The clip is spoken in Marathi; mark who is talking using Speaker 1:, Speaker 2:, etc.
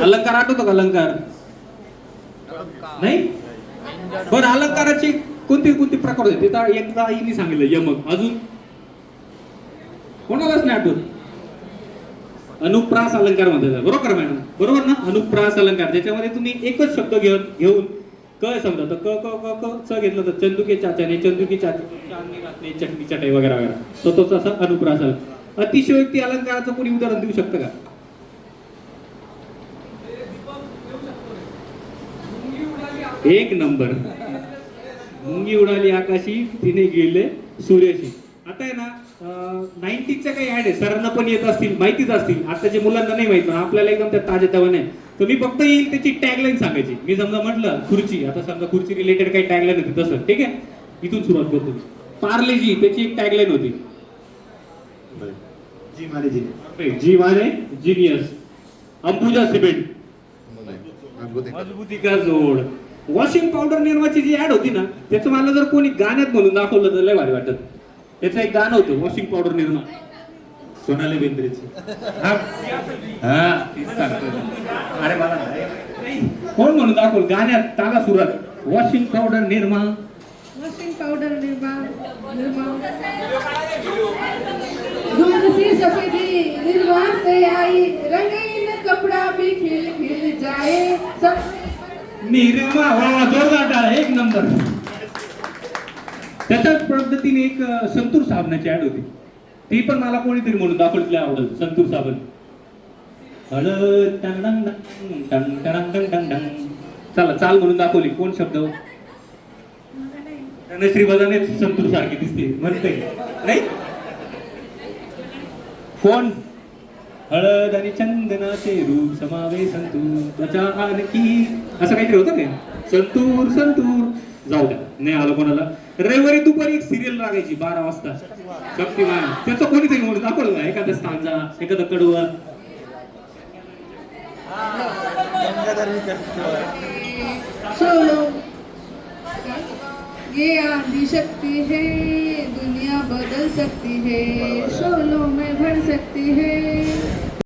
Speaker 1: अलंकार आठवतो का अलंकार? नाही. बरं अलंकाराची कोणती कोणती प्रकार होते ते तर एकदा मी सांगितलं यमक. अजून कोणालाच नाही आठवत. अनुप्रास अलंकार म्हणतात बरोबर मॅडम, बरोबर ना? अनुप्रास अलंकार ज्याच्यामध्ये तुम्ही एकच शब्द घेऊन क समजा तर क क क क च घेतलं तर चंदुके चाचाने चंदुकी चाचणी चटणी चटई वगैरे वगैरे. तो तोच असा अनुप्रास अलंकार. अतिशयोक्ती अलंकाराचं कोणी उदाहरण देऊ शकतं का? एक नंबर. मुंगी उडाली आकाशी तिने गेले सूर्याशी. आता आहे ना 90च्या काही ऍड आहे सरांना पण येत असतील, माहितीच असतील, आताच्या मुलांना नाही माहित पण आपल्याला एकदम त्या ताज्या तवाने आहे. तर मी फक्त येईल त्याची टॅगलाईन सांगायची. मी समजा म्हटलं खुर्ची, आता समजा खुर्ची रिलेटेड काही टॅगलाईन होती तसं ठीक आहे. इथून सुरुवात करतो. पार्लेजी त्याची एक टॅगलाईन होती. जी माने जिनियस. अंबुजा सिमेंट मजबूती का जोड. वॉशिंग पावडर निर्माची जी ऍड होती ना त्याचं मला जर कोणी गाण्यात म्हणून दाखवलं तर लय भारी वाटत. त्याचं एक गाणं होतं वॉशिंग पावडर निर्मा, सोनाली बेंद्रेची. अरे मला कोण म्हणून दाखवलं गाण्यात ताला सुरात washing powder Nirma.
Speaker 2: Washing powder Nirma दूध सी सफेदी निर्मा से आई रंगीन कपड़ा भी खिल खिल जाए
Speaker 1: निर्मा. वा जोरदार एक नंबर. त्याच्याच पद्धतीने एक संतूर साबणाची ऍड होती. ती पण मला कोणीतरी म्हणून दाखवली आवडत. संतूर साबण. चला चाल म्हणून दाखवली. कोण शब्द? धनश्री बजाने संतूर सारखी दिसते म्हणते नाही. कोण? हळद आणि चंदनाचे रूप समावे संतूर त्वचा आणखी असं काहीतरी होतं काय? संतूर संतूर. जाऊ द्या नाही आलं कोणाला. रविवारी दुपारी एक सिरियल लागायची 12 वाजता शक्तिमान. त्याचं कोणीतरी म्हणून दाखवलं का एखादा स्थांजा एखादं कडवं?
Speaker 2: सोलो ये आदि शक्ति है दुनिया बदल सकती है शोलों में भर सकती है.